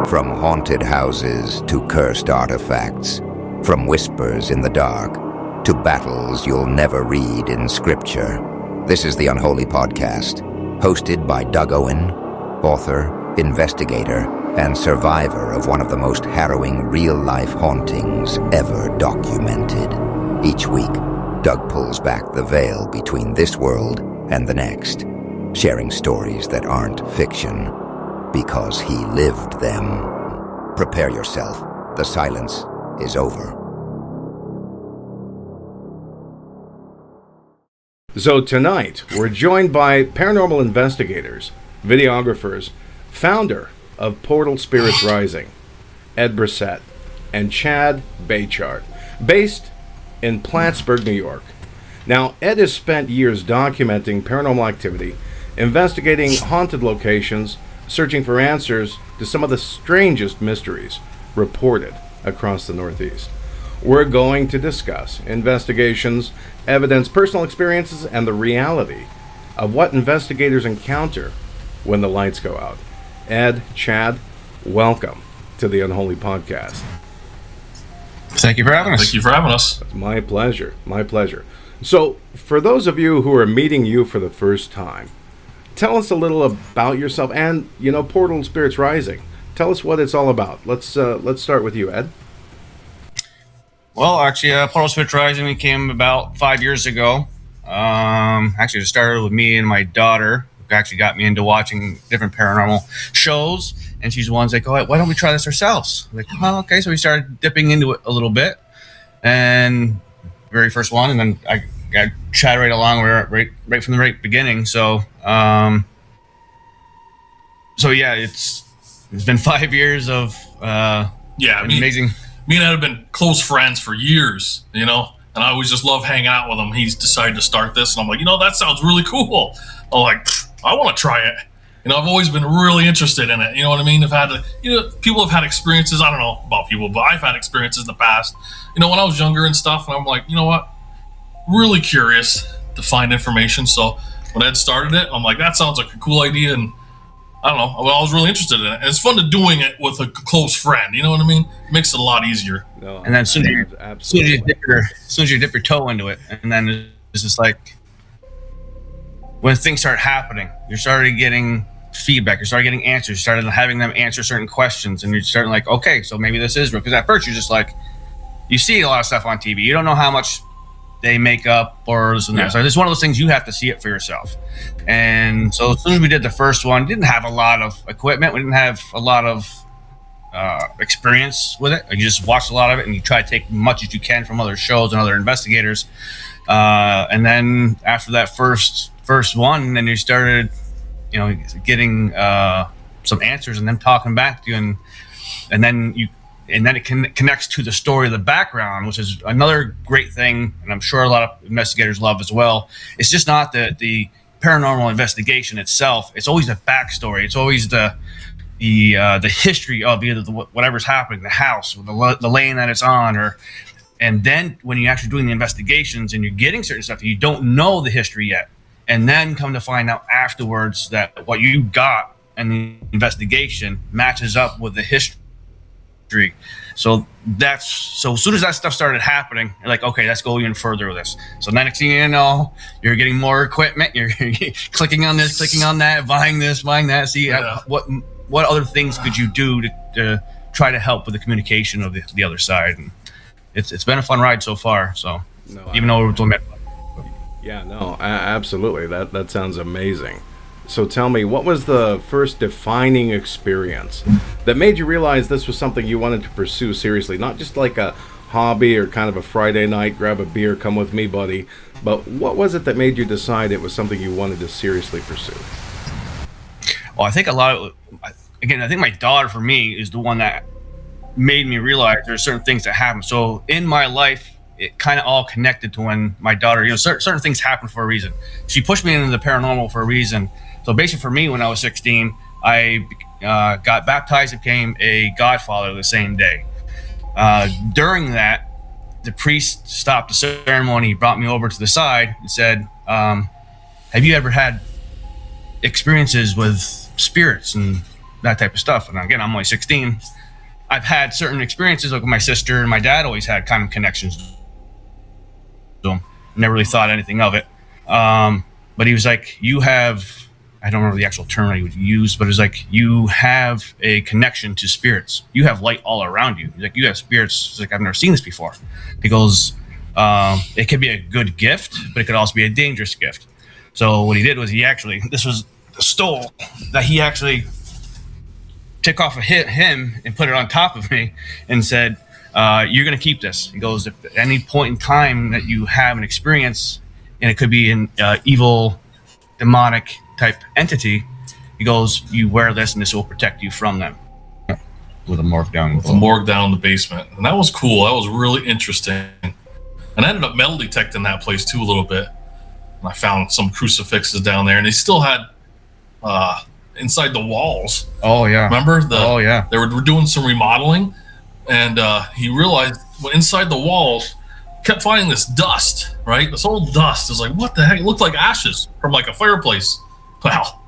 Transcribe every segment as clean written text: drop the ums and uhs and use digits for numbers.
From haunted houses to cursed artifacts, from whispers in the dark to battles you'll never read in scripture. This is the Unholy podcast, hosted by Doug Owen, author, investigator, and survivor of one of the most harrowing real-life hauntings ever documented. Each week, Doug pulls back the veil between this world and the next, sharing stories that aren't fiction, because he lived them. Prepare yourself. The silence is over. So tonight, we're joined by paranormal investigators, videographers, founder of Portal Spirits Rising, Ed Brissett, and Chad Baychart, based in Plattsburgh, New York. Now, Ed has spent years documenting paranormal activity, investigating haunted locations, searching for answers to some of the strangest mysteries reported across the Northeast. We're going to discuss investigations, evidence, personal experiences, and the reality of what investigators encounter when the lights go out. Ed, Chad, welcome to the Unholy podcast. Thank you for having us. Thank you for having us. It's my pleasure. My pleasure. So, for those of you who are meeting you for the first time, tell us a little about yourself and, Portal Spirits Rising. Tell us what it's all about. Let's start with you, Ed. Well, actually, Portal Spirits Rising came about 5 years ago. Actually, it started with me and my daughter, who actually got me into watching different paranormal shows. And she's the one like, oh, why don't we try this ourselves? I'm like, oh, okay. So we started dipping into it a little bit. And very first one, and then I got Chad right along right from the right beginning. So, yeah, it's been 5 years of amazing. Me and Ed have been close friends for years, and I always just love hanging out with him. He's decided to start this, and I'm like, that sounds really cool. I'm like, I want to try it. I've always been really interested in it. You know what I mean? I've had, people have had experiences. I don't know about people, but I've had experiences in the past, when I was younger and stuff, and I'm like, you know what? Really curious to find information. So when Ed started it, I'm like, that sounds like a cool idea, and I don't know. I was really interested in it. And it's fun to doing it with a close friend. You know what I mean? It makes it a lot easier. No, and then as soon as you dip your toe into it, and then it's just like when things start happening, you're starting getting feedback, you're starting getting answers, you started having them answer certain questions, and you're starting like, okay, so maybe this is real. Because at first you're just like, you see a lot of stuff on TV, you don't know how much they make up or this and that. So it's one of those things you have to see it for yourself. And so as soon as we did the first one, we didn't have a lot of equipment, we didn't have a lot of experience with it. You just watched a lot of it and you try to take as much as you can from other shows and other investigators. And then after that first one, then you started getting some answers and them talking back to you, and then it connects to the story of the background, which is another great thing, and I'm sure a lot of investigators love as well. It's just not the paranormal investigation itself. It's always the backstory. It's always the history of either whatever's happening, the house, or the lane that it's on, and then when you're actually doing the investigations and you're getting certain stuff, you don't know the history yet, and then come to find out afterwards that what you got in the investigation matches up with the history. So as soon as that stuff started happening, you're like, okay, let's go even further with this. So then next thing you know, you're getting more equipment, you're clicking on this, clicking on that, buying this, buying that. See what other things could you do to try to help with the communication of the other side. And it's been a fun ride so far. So even though we're doing it. Yeah, no, absolutely. That sounds amazing. So tell me, what was the first defining experience that made you realize this was something you wanted to pursue seriously? Not just like a hobby or kind of a Friday night, grab a beer, come with me, buddy. But what was it that made you decide it was something you wanted to seriously pursue? Well, I think I think my daughter, for me, is the one that made me realize there's certain things that happen. So in my life, it kind of all connected to when my daughter, certain things happen for a reason. She pushed me into the paranormal for a reason. So basically for me, when I was 16, I got baptized and became a godfather the same day. During that, the priest stopped the ceremony, brought me over to the side and said, have you ever had experiences with spirits and that type of stuff. And again, I'm only 16. I've had certain experiences, like my sister and my dad always had kind of connections to them. Never really thought anything of it. But he was like, you have, I don't remember the actual term he would use, but it's like, you have a connection to spirits. You have light all around you. He's like, you have spirits. He's like, I've never seen this before. He goes, it could be a good gift, but it could also be a dangerous gift. So what he did was this was the stole that he actually took off of him and put it on top of me and said, you're going to keep this. He goes, if at any point in time that you have an experience, and it could be an evil, demonic type entity, he goes, you wear this and this will protect you from them. With a morgue down. With a morgue down in the basement. And that was cool. That was really interesting. And I ended up metal detecting that place too a little bit. And I found some crucifixes down there, and they still had inside the walls. Oh yeah. Remember? Oh yeah. They were doing some remodeling, and he realized inside the walls, kept finding this dust, right? This old dust is like, what the heck? It looked like ashes from like a fireplace. Wow.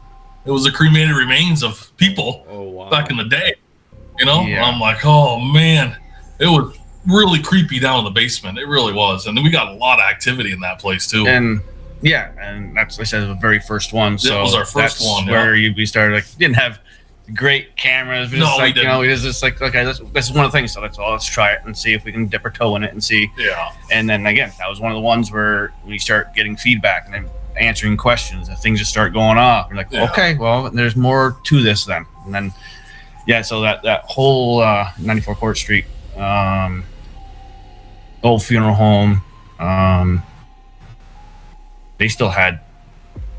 It was the cremated remains of people back in the day, you know? Yeah. I'm like, oh man, it was really creepy down in the basement. It really was. And then we got a lot of activity in that place too. And yeah, and that's, like I said, the very first one. So it was our first one. Where we started, like, didn't have great cameras. We just, like, we didn't. We just like, okay, this is one of the things. So let's try it and see if we can dip our toe in it and see. Yeah. And then again, that was one of the ones where we start getting feedback and then answering questions and things just start going off. You're like, okay, well, there's more to this then. And then, yeah, so that whole 94 Court Street, old funeral home, they still had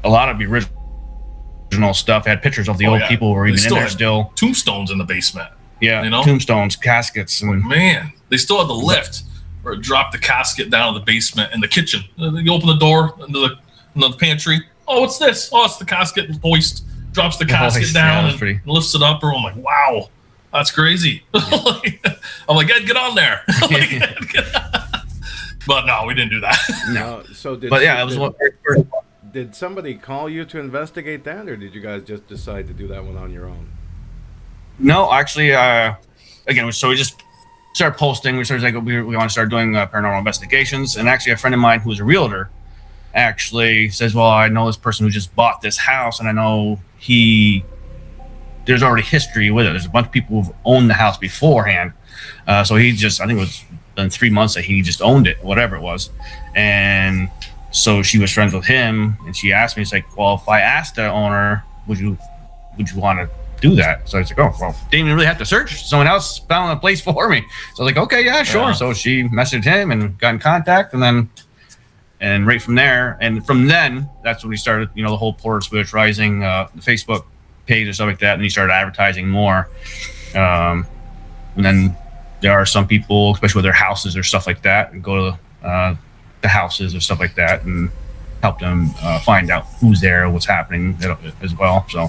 a lot of the original stuff. They had pictures of the old people who were even in there still. Tombstones in the basement. Yeah, you know? Tombstones, caskets. And man, they still had the lift where it dropped the casket down to the basement in the kitchen. You open the door into the pantry. Oh, what's this? Oh, it's the casket hoist. Drops the casket down and lifts it up. I'm like, wow, that's crazy. I'm like, Ed, get on there. But no, we didn't do that. No. Did somebody call you to investigate that, or did you guys just decide to do that one on your own? No, actually, again, so we just started posting. We started like we want to start doing paranormal investigations, and actually, a friend of mine who's a realtor actually says, "Well, I know this person who just bought this house, and I know there's already history with it. There's a bunch of people who've owned the house beforehand." So he just, I think it was in 3 months that he just owned it, whatever it was, and so she was friends with him, and she asked me, it's like, well, if I asked the owner, would you want to do that? So I was like, oh, well, didn't even really have to search. Someone else found a place for me. So I was like, okay, yeah, sure. Yeah. So she messaged him and got in contact, and right from there, and from then, that's when we started, the whole Portal Spirits Rising, the Facebook page and stuff like that, and he started advertising more. And then there are some people, especially with their houses or stuff like that, and go to the houses or stuff like that and help them find out who's there, what's happening as well. So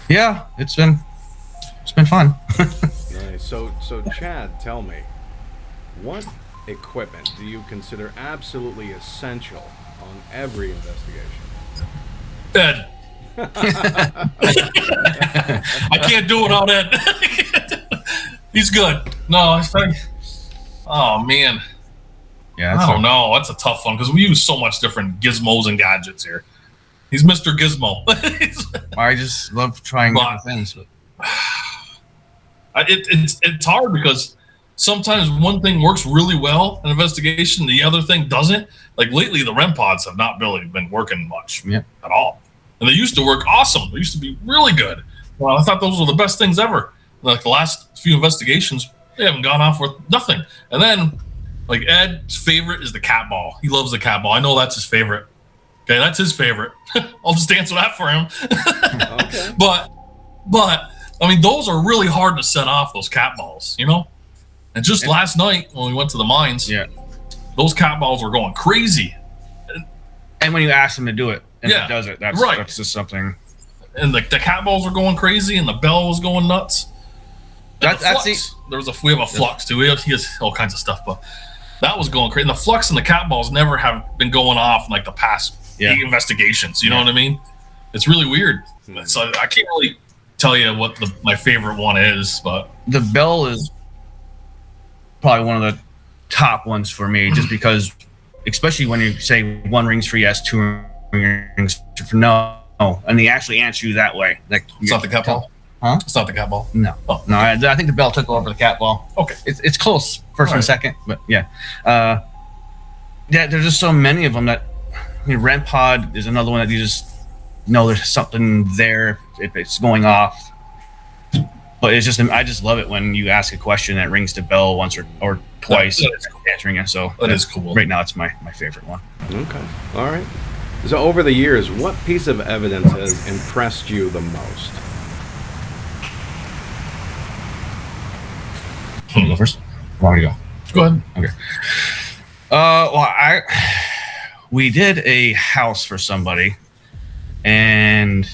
yeah, it's been fun. Nice. So Chad, tell me, what equipment do you consider absolutely essential on every investigation? Ed. I can't do it on Ed. He's good. No, I think. Oh man. Yeah, I don't know. That's a tough one because we use so much different gizmos and gadgets here. He's Mr. Gizmo. I just love trying different things. It's hard because sometimes one thing works really well in investigation, the other thing doesn't. Like lately, the REM pods have not really been working much at all. And they used to work awesome. They used to be really good. Well, I thought those were the best things ever. Like the last few investigations, they haven't gone off with nothing. And then, like Ed's favorite is the cat ball. He loves the cat ball. I know that's his favorite. Okay, that's his favorite. I'll just answer that for him. Okay. But I mean, those are really hard to set off, those cat balls, And just last night when we went to the mines, those cat balls were going crazy. And when you ask him to do it, and he does it, that's just something. And the cat balls were going crazy, and the bell was going nuts. We have a flux too. He has all kinds of stuff, but that was going crazy. And the flux and the cat balls never have been going off in like the past 8 investigations. You know what I mean? It's really weird. So I can't really tell you what my favorite one is, but the bell is probably one of the top ones for me, just because, especially when you say one rings for yes, two rings for no, and they actually answer you that way. Like, it's not the cat ball. Huh? It's not the cat ball. No, no. I think the bell took over the cat ball. Okay, it's close, first and second, but yeah. There's just so many of them that. I mean, REM pod is another one that you just know there's something there if it's going off. But it's just, I just love it when you ask a question and it rings the bell once or twice, answering it. So that is cool. Right now, it's my favorite one. Okay, all right. So over the years, what piece of evidence has impressed you the most? Can you go first? Why don't you go? Go ahead. Okay. We did a house for somebody, and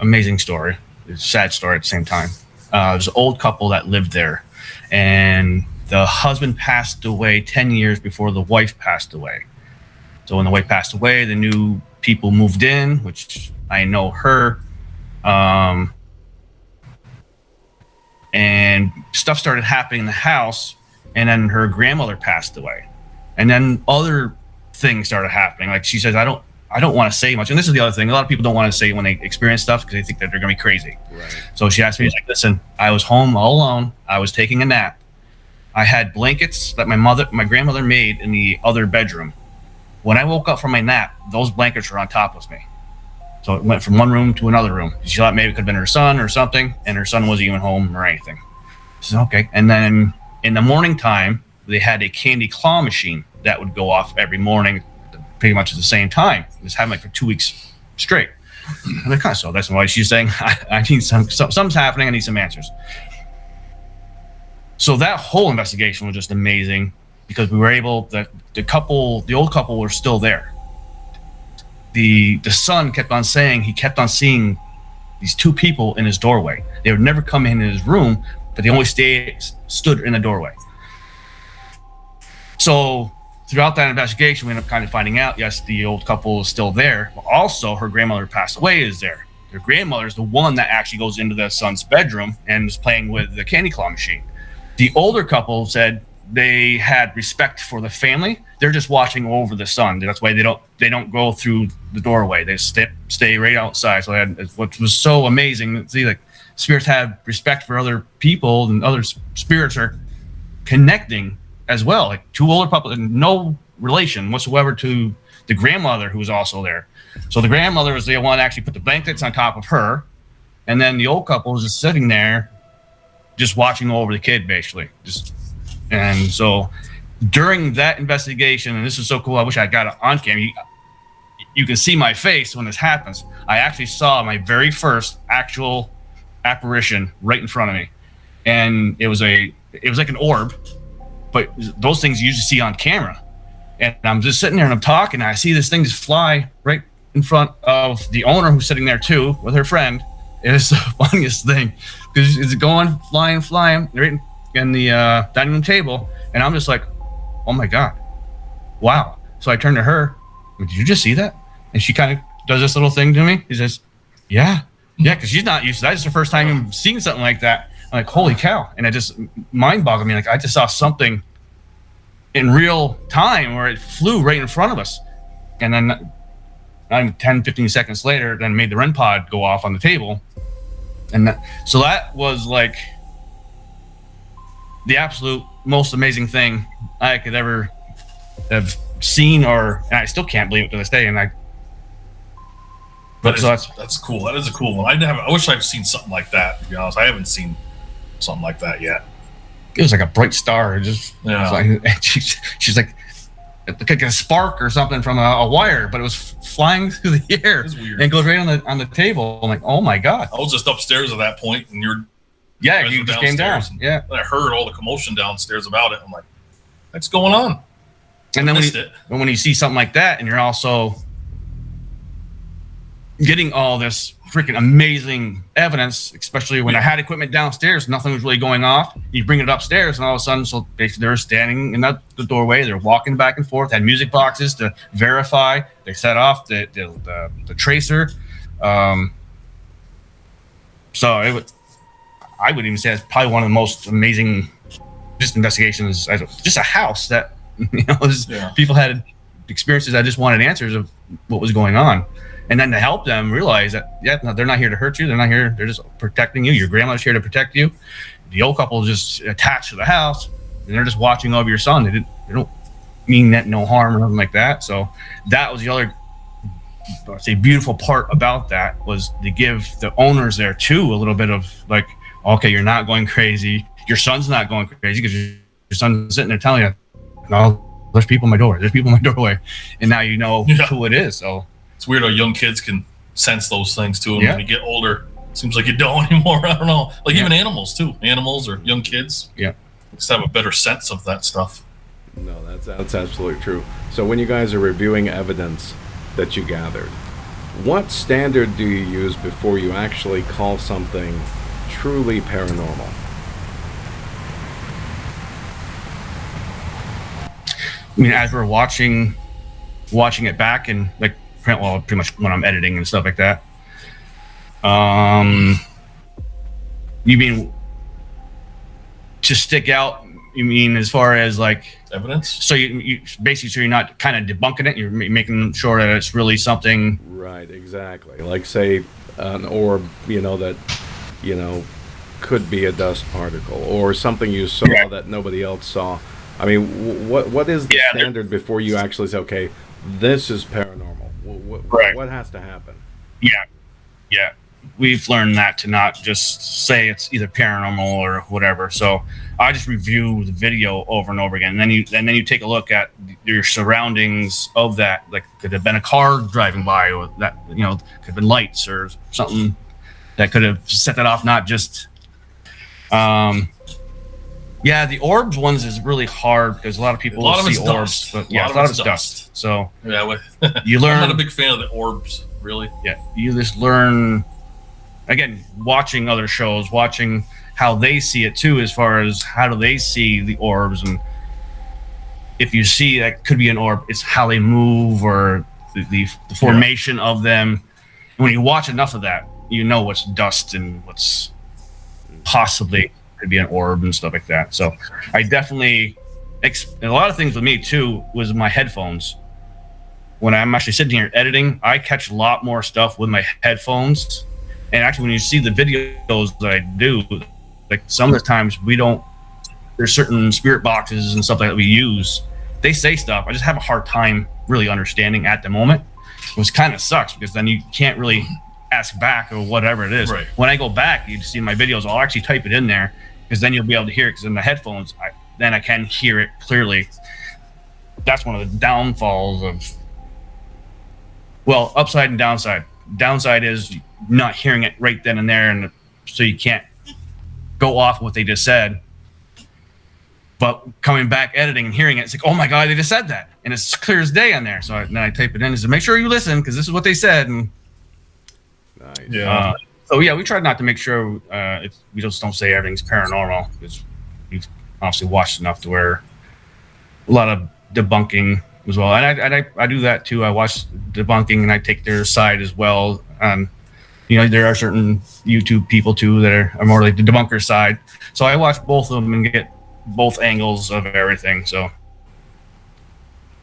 amazing story. It's a sad story at the same time. There's an old couple that lived there, and the husband passed away 10 years before the wife passed away. So when the wife passed away, the new people moved in, which I know her. And stuff started happening in the house, and then her grandmother passed away. And then other things started happening. Like she says, I don't want to say much. And this is the other thing. A lot of people don't want to say when they experience stuff because they think that they're going to be crazy. Right. So she asked me, like, listen, I was home all alone. I was taking a nap. I had blankets that my grandmother made in the other bedroom. When I woke up from my nap, those blankets were on top of me. So it went from one room to another room. She thought maybe it could have been her son or something, and her son wasn't even home or anything. So, okay. And then in the morning time, they had a candy claw machine that would go off every morning pretty much at the same time. It was happening like for 2 weeks straight. I'm like, so that's why she's saying, I need something's happening. I need some answers. So that whole investigation was just amazing because we were able, the old couple were still there. The son kept on saying he kept on seeing these two people in his doorway. They would never come in his room, but they only stood in the doorway. So throughout that investigation, we ended up kind of finding out, yes, the old couple is still there, but also her grandmother passed away is there. Her grandmother is the one that actually goes into the son's bedroom and is playing with the candy claw machine. The older couple said they had respect for the family. They're just watching over the son. That's why they don't go through the doorway. They stay right outside. So what was so amazing, see, like spirits have respect for other people, and other spirits are connecting as well. Like two older couples, no relation whatsoever to the grandmother who was also there. So the grandmother was the one that actually put the blankets on top of her, and then the old couple was just sitting there, just watching over the kid, basically. And so during that investigation, and this is so cool, I wish I got it on camera. You can see my face when this happens. I actually saw my very first actual apparition right in front of me, and it was like an orb, but those things you usually see on camera. And I'm just sitting there and I'm talking, and I see this thing just fly right in front of the owner who's sitting there too with her friend. It is the funniest thing because it's going flying right in the dining room table, and I'm just like, oh my god, wow. So I turn to her, did you just see that? And she kind of does this little thing to me. He says, yeah, because she's not used to that. It's the first time seeing something like that. I'm like, holy cow. And it just mind boggled me. Like, I just saw something in real time where it flew right in front of us. And then 10, 15 seconds later, then made the REM pod go off on the table. And so that was like the absolute most amazing thing I could ever have seen, and I still can't believe it to this day. And that's cool. That is a cool one. I wish I've seen something like that, to be honest. I haven't seen something like that yet. It was like a bright star. It just, yeah. Like, she's like a spark or something from a wire, but it was flying through the air. It's weird. And it goes right on the table. I'm like, oh my god. I was just upstairs at that point, and you just came down. Yeah. And I heard all the commotion downstairs about it. I'm like, what's going on? And then when you see something like that, and you're also getting all this freaking amazing evidence, especially when I had equipment downstairs, nothing was really going off. You bring it upstairs, and all of a sudden, so basically they're standing in the doorway, they're walking back and forth, had music boxes to verify. They set off the tracer. So I would even say it's probably one of the most amazing just investigations. Just a house that people had experiences. I just wanted answers of what was going on, and then to help them realize that they're not here to hurt you. They're not here. They're just protecting you. Your grandmother's here to protect you. The old couple is just attached to the house, and they're just watching over your son. They don't mean that no harm or nothing like that. So that was the other, I'd say, beautiful part about that, was to give the owners there too a little bit of like, okay, you're not going crazy. Your son's not going crazy because your son's sitting there telling you, no, there's people in my door. There's people in my doorway, and now you know who it is. So it's weird how young kids can sense those things too. And when you get older, it seems like you don't anymore. I don't know. Like even animals too. Animals or young kids. Yeah. Just have a better sense of that stuff. No, that's absolutely true. So when you guys are reviewing evidence that you gathered, what standard do you use before you actually call something truly paranormal? I mean, as we're watching it back, and like, well, pretty much when I'm editing and stuff like that. You mean to stick out? You mean as far as like evidence? So you basically, so you're not kind of debunking it. You're making sure that it's really something. Right. Exactly. Like say an orb, that could be a dust particle, or something you saw that nobody else saw. I mean, what is the standard before you actually say, okay, this is paranormal? What has to happen? Yeah. We've learned that to not just say it's either paranormal or whatever. So I just review the video over and over again, and then you take a look at your surroundings of that. Like, could have been a car driving by, or that could have been lights or something that could have set that off. Not just. The orbs ones is really hard because a lot of people see orbs, but a lot of it's dust. So you learn. I'm not a big fan of the orbs, really. Yeah, you just learn. Again, watching other shows, watching how they see it too, as far as how do they see the orbs, and if you see that could be an orb, it's how they move or the formation of them. And when you watch enough of that, you know what's dust and what's possibly could be an orb and stuff like that. So I definitely, and a lot of things with me too was my headphones. When I'm actually sitting here editing, I catch a lot more stuff with my headphones. And actually, when you see the videos that I do, like some of the times there's certain spirit boxes and stuff like that we use. They say stuff. I just have a hard time really understanding at the moment, which kind of sucks because then you can't really ask back or whatever it is. Right. When I go back, you see my videos, I'll actually type it in there because then you'll be able to hear it, because in the headphones, I can hear it clearly. That's one of the downfalls of, upside and downside. Downside is not hearing it right then and there, and so you can't go off what they just said. But coming back, editing and hearing it, it's like, oh my God, they just said that, and it's clear as day on there. So then I type it in and say, make sure you listen because this is what they said. And nice. We tried not to make sure we just don't say everything's paranormal, because we've obviously watched enough to where a lot of debunking as well, and I do that too. I watch debunking and I take their side as well. There are certain YouTube people too that are more like the debunker side. So I watch both of them and get both angles of everything. So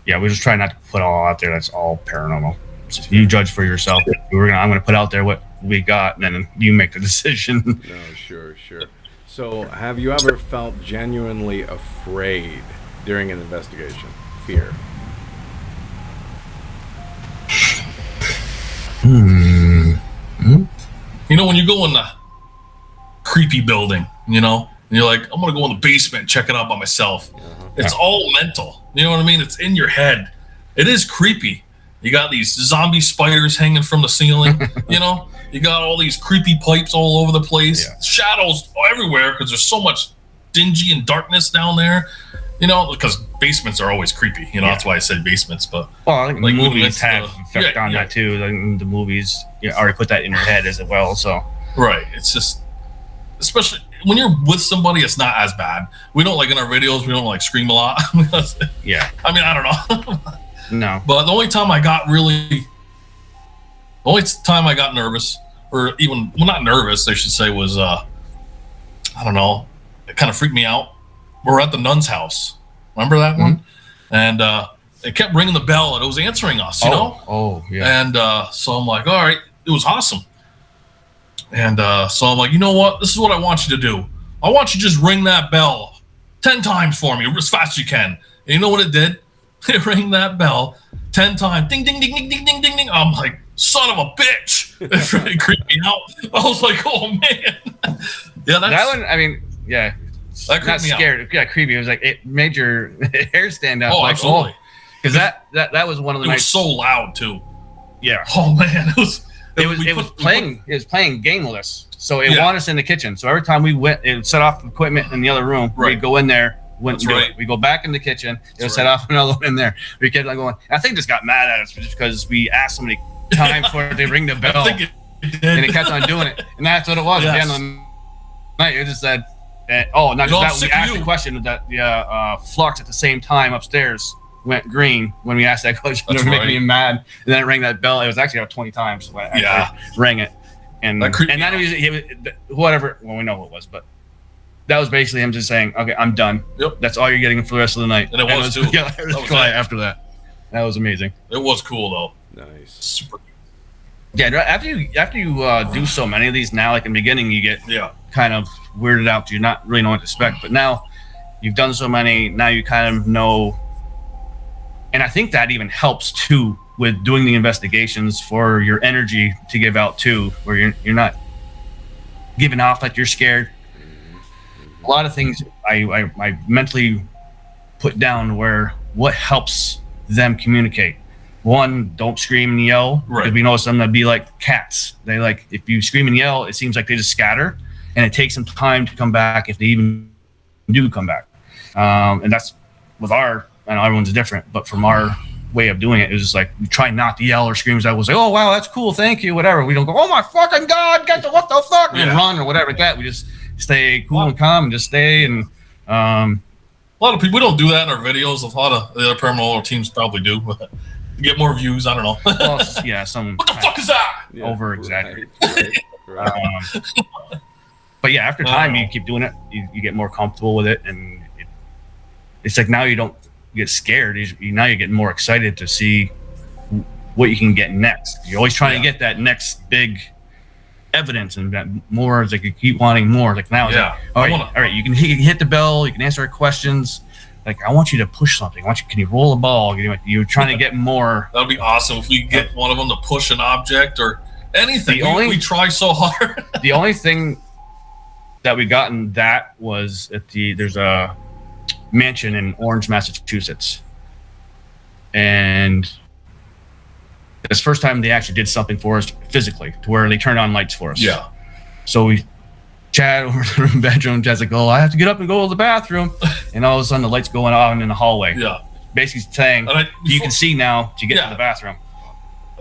we just try not to put all out there that's all paranormal. So you judge for yourself. I'm going to put out there what we got, and then you make the decision. No, sure. So have you ever felt genuinely afraid during an investigation? Fear? When you go in the creepy building, and you're like, I'm gonna go in the basement and check it out by myself. It's all mental. You know what I mean? It's in your head. It is creepy. You got these zombie spiders hanging from the ceiling. You got all these creepy pipes all over the place. Shadows everywhere because there's so much dingy and darkness down there. Because basements are always creepy. That's why I said basements. But I think like movies have effect on that too. Like the movies already put that in your head as well. So it's just, especially when you're with somebody, it's not as bad. We don't like in our videos. We don't like scream a lot. I mean, I don't know. No. But the only time I got nervous or even, well, not nervous, they should say, was, I don't know, it kind of freaked me out. We're at the nun's house. Remember that one? And it kept ringing the bell, and it was answering us, you know? Oh, yeah. And so I'm like, all right, it was awesome. And so I'm like, you know what? This is what I want you to do. I want you to just ring that bell 10 times for me, as fast as you can. And you know what it did? It rang that bell 10 times. Ding, ding, ding, ding, ding, ding, ding, ding. I'm like, son of a bitch. It really creeped me out. I was like, oh, man. Yeah, that one, I mean, yeah. That creeped me scared. out. Yeah, creepy. It was like, it made your hair stand up. Oh, like, absolutely. Because that was one of the nights. It was so loud, too. Yeah. Oh, man. It was playing gameless. So it wanted us in the kitchen. So every time we went, it would set off equipment in the other room. Right. We'd go in there, wouldn't That's do right. it. We go back in the kitchen, it would set off another one in there. We kept on going. I think this got mad at us just because we asked so many times for it to ring the bell. I think it did. And it kept on doing it. And that's what it was. Yes. At the end of the night, it just said, not just that. We asked the question that the flux at the same time upstairs went green when we asked that question. That's It was right. making me mad. And then it rang that bell. It was actually about 20 times when it actually rang it. And that creeped me then he was whatever. Well, we know what it was, but that was basically him just saying, "Okay, I'm done. Yep. That's all you're getting for the rest of the night." And it was too. Yeah, it was That was quiet it. after that. That was amazing. It was cool, though. Nice. Super. Yeah, after you do so many of these now, like in the beginning, you get kind of weirded out. You're not really know what to expect, but now you've done so many. Now you kind of know, and I think that even helps too with doing the investigations for your energy to give out too, where you're not giving off like you're scared. A lot of things I mentally put down where what helps them communicate. One, don't scream and yell. Right. Because we know some that be like cats. They like, if you scream and yell, it seems like they just scatter, and it takes some time to come back if they even do come back. And that's with I know everyone's different, but from our way of doing it, it was just like we try not to yell or scream. I was like, oh wow, that's cool, thank you, whatever. We don't go, oh my fucking god, what the fuck, and run or whatever like that. We just stay cool and calm and just stay. And a lot of people, we don't do that in our videos. A lot of the other paranormal teams probably do. Get more views. I don't know. Well, yeah, some what the fuck is that? over exaggerate. Right. But yeah, after time, you keep doing it, you get more comfortable with it, and it's like now you don't get scared. Now you're getting more excited to see what you can get next. You're always trying to get that next big evidence, and that more. It's like you keep wanting more. Like now, it's like, all right, you can hit the bell, you can answer our questions. Like, I want you to push something. Can you roll a ball? You're trying to get more. That'd be awesome if we get one of them to push an object or anything. We try so hard. The only thing that we got in that was there's a mansion in Orange, Massachusetts, and it's the first time they actually did something for us physically, to where they turned on lights for us. Yeah. So Chad over the bedroom. Chad's like, "Oh, I have to get up and go to the bathroom," and all of a sudden the lights going on in the hallway. Yeah. Basically saying you can see now to get to the bathroom.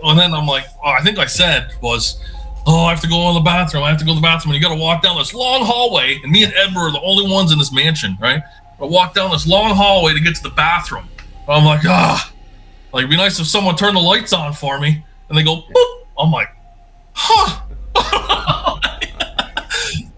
And then I'm like, I think I said was, I have to go in the bathroom. I have to go to the bathroom. And you got to walk down this long hallway. And me and Ed were the only ones in this mansion, right? I walk down this long hallway to get to the bathroom. I'm like, like it'd be nice if someone turned the lights on for me. And they go, boop. I'm like, huh.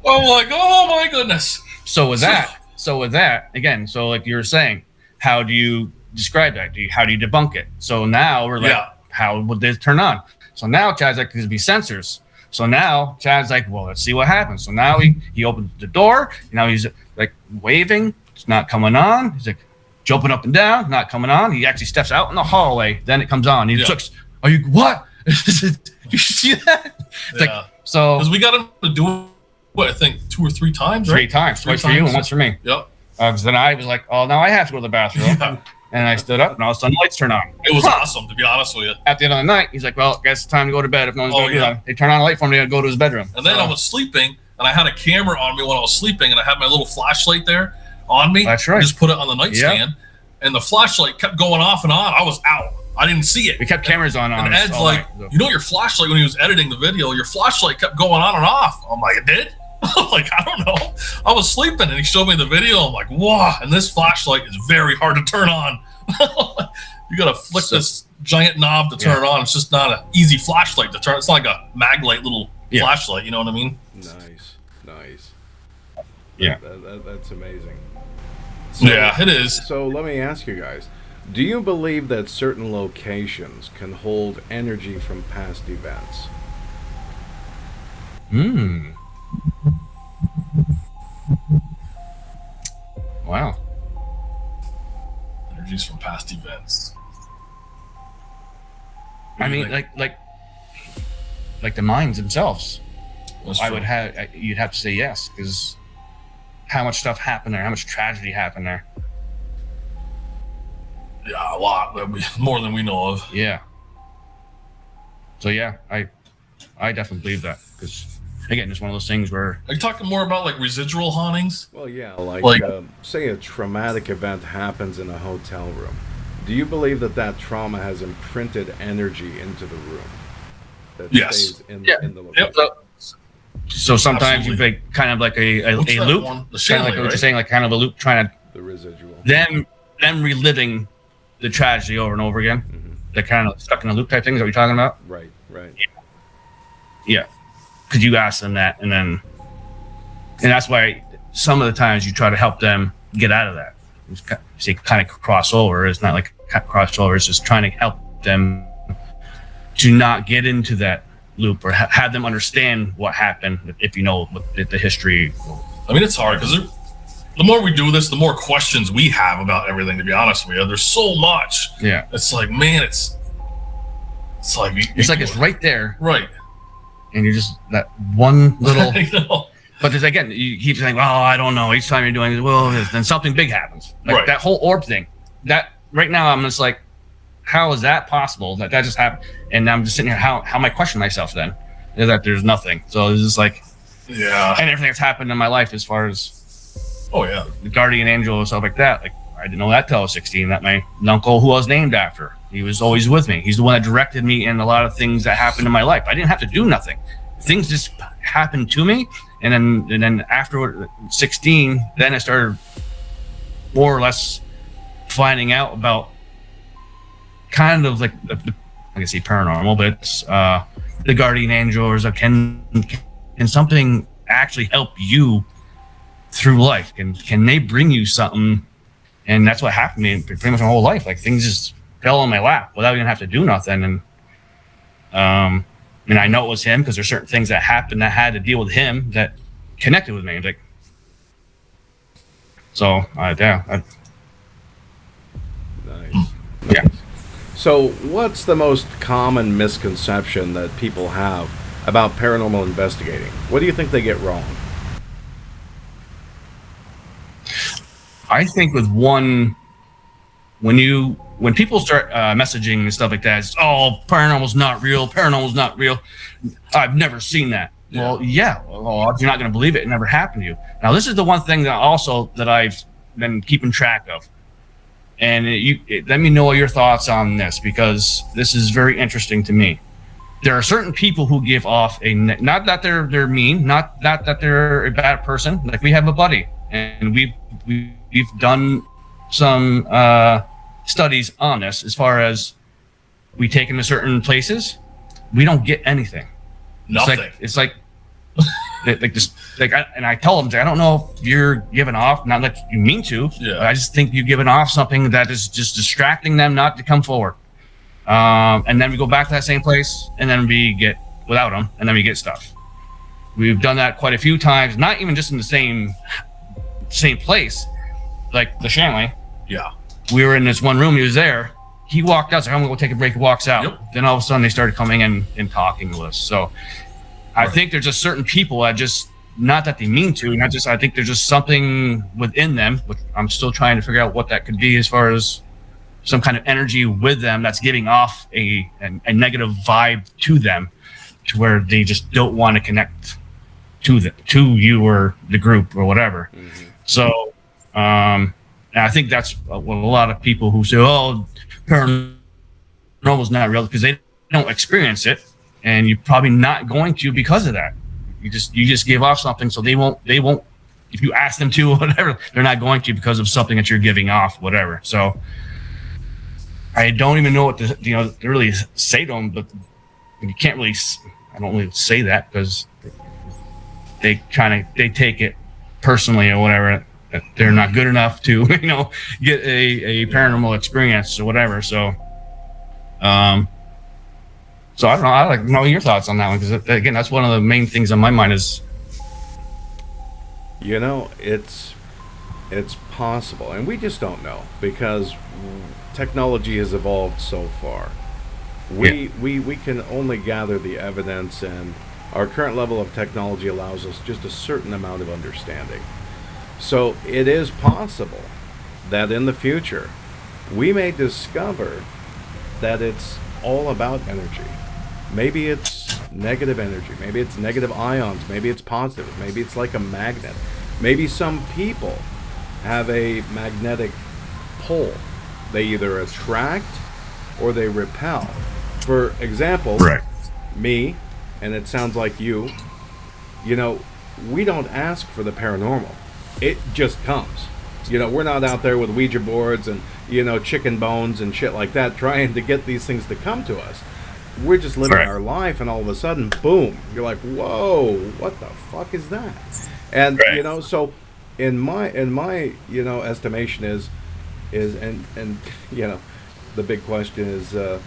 I'm like, oh my goodness. So with that, again, so like you were saying, how do you describe that? How do you debunk it? So now we're like, how would this turn on? So now Chad's like, there's be sensors. So now Chad's like, well, let's see what happens. So now he opens the door. Now he's like waving. It's not coming on. He's like jumping up and down, not coming on. He actually steps out in the hallway. Then it comes on. He's like, are you, what? You see that? It's like, so. Because we got him to do it, I think 2 or 3 times, right? 3 times. Twice for you and once for me. Yep. Because then I was like, oh, now I have to go to the bathroom. Yeah. And I stood up, and all of a sudden, the lights turn on. It was awesome, to be honest with you. At the end of the night, he's like, well, guess it's time to go to bed. If no one's going to do that. They turn on a light for me to go to his bedroom. And then I was sleeping, and I had a camera on me when I was sleeping, and I had my little flashlight there on me. That's right. I just put it on the nightstand, and the flashlight kept going off and on. I was out. I didn't see it. We kept cameras on. And Ed's like, your flashlight, when he was editing the video, your flashlight kept going on and off. I'm like, it did? I'm like, I don't know. I was sleeping, and he showed me the video. I'm like, wow. And this flashlight is very hard to turn on. You got to flick this giant knob to turn it on. It's just not an easy flashlight to turn. It's like a mag light little flashlight. You know what I mean? Nice. Yeah. That's amazing. So, yeah, it is. So let me ask you guys, do you believe that certain locations can hold energy from past events? Wow. Energies from past events. I mean, like the mines themselves. That's I true. would have. You'd have to say yes, because how much stuff happened there? How much tragedy happened there? Yeah, a lot. More than we know of. Yeah. So yeah, I definitely believe that, because again, it's one of those things where Are you talking more about like residual hauntings? Well, yeah, like, Like- say a traumatic event happens in a hotel room. Do you believe that trauma has imprinted energy into the room? That Yes. stays in the location? Yep. so sometimes you Absolutely. make kind of like a What's that loop, one? The kind of Shanley, like what right? you're saying, like kind of a loop, trying to The residual. them reliving the tragedy over and over again. They're kind of stuck in a loop type thing. Is that what you're talking about? Right. Yeah. Because you ask them that, and that's why some of the times you try to help them get out of that. Say kind of cross over. It's not like cross over. It's just trying to help them to not get into that loop, or have them understand what happened, if you know the history. I mean, it's hard because the more we do this, the more questions we have about everything. To be honest with you, there's so much. Yeah. It's like, man, it's like It's right there, right. and you're just that one little. I know. But there's, again, you keep saying, "Well, I don't know." Each time you're doing it, well, then something big happens. Like Right. that whole orb thing. That right now, I'm just like, how is that possible? That just happened? And I'm just sitting here. How am I questioning myself then? Is that there's nothing? So it's just like, Yeah. and everything that's happened in my life, as far as Oh yeah. the guardian angel and stuff like that. Like, I didn't know that till I was 16. That my uncle, who I was named after, he was always with me. He's the one that directed me in a lot of things that happened in my life. I didn't have to do nothing. Things just happened to me. And then after 16, then I started more or less finding out about kind of like I can say paranormal, but it's the guardian angel, or can something actually help you through life? Can they bring you something? And that's what happened to me pretty much my whole life. Like, things just fell on my lap without even have to do nothing. And I know it was him, because there's certain things that happened that had to deal with him that connected with me. Like, so yeah. Nice. Yeah. So, what's the most common misconception that people have about paranormal investigating? What do you think they get wrong? I think with one, when people start messaging and stuff like that, it's, oh, paranormal's not real. I've never seen that. Yeah. Well, yeah. Well, if you're not going to believe it, it never happened to you. Now, this is the one thing that I've been keeping track of. And let me know your thoughts on this, because this is very interesting to me. There are certain people who give off not that they're mean, not that they're a bad person. Like, we have a buddy, and we've done some studies on this, as far as we take him to certain places, we don't get anything. Nothing. It's like this. And I tell them, I don't know if you're giving off, not that you mean to. Yeah. I just think you're giving off something that is just distracting them not to come forward. And then we go back to that same place, and then we get without them, and then we get stuff. We've done that quite a few times, not even just in the same place, like the Shanley. Yeah. We were in this one room. He was there. He walked out. So I'm gonna go take a break. He walks out. Yep. Then all of a sudden they started coming in and talking with us. So I think there's just certain people that just, not that they mean to, I think there's just something within them, which I'm still trying to figure out what that could be, as far as some kind of energy with them that's giving off a negative vibe to them, to where they just don't want to connect to you or the group or whatever. Mm-hmm. So and I think that's what a lot of people who say, oh, paranormal's not real, because they don't experience it, and you're probably not going to because of that. You just give off something, so they won't if you ask them to or whatever, they're not going to, because of something that you're giving off, whatever. So I don't even know what to really say to them, but you can't really I don't really say that because they take it personally or whatever. That they're not good enough to, get a paranormal experience or whatever. So, so I don't know. I'd like to know your thoughts on that one because again, that's one of the main things on my mind is. It's possible, and we just don't know because technology has evolved so far. We can only gather the evidence, and our current level of technology allows us just a certain amount of understanding. So it is possible that in the future we may discover that it's all about energy. Maybe it's negative energy, maybe it's negative ions, maybe it's positive, maybe it's like a magnet. Maybe some people have a magnetic pull. They either attract or they repel. For example, me, and it sounds like you, we don't ask for the paranormal. It just comes. We're not out there with Ouija boards and, chicken bones and shit like that trying to get these things to come to us. We're just living our life, and all of a sudden, boom, you're like, whoa, what the fuck is that? And, so in my estimation is the big question is,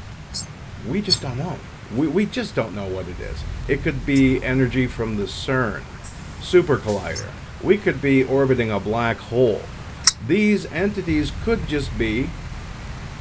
we just don't know. We just don't know what it is. It could be energy from the CERN super collider. We could be orbiting a black hole. These entities could just be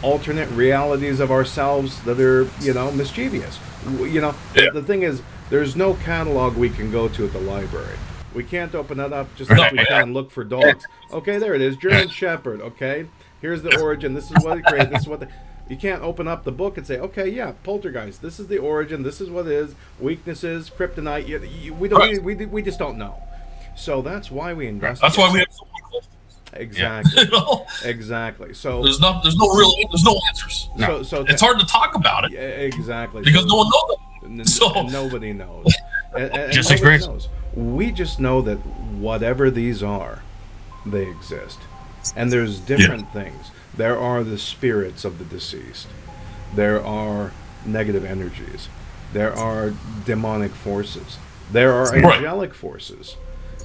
alternate realities of ourselves that are, mischievous. The thing is, there's no catalog we can go to at the library. We can't open it up just like we can look for dogs. Okay, there it is, German Shepherd. Okay, here's the origin. This is what it created. This is what you can't open up the book and say, okay, yeah, poltergeist. This is the origin. This is what it is. Weaknesses, kryptonite. We just don't know. So that's why we investigate. That's why we have so many questions. Exactly. Exactly. So there's no answers. So it's hard to talk about it. Exactly. Because no one knows it. So nobody knows. and just experience. Knows. We just know that whatever these are, they exist. And there's different things. There are the spirits of the deceased. There are negative energies. There are demonic forces. There are angelic forces.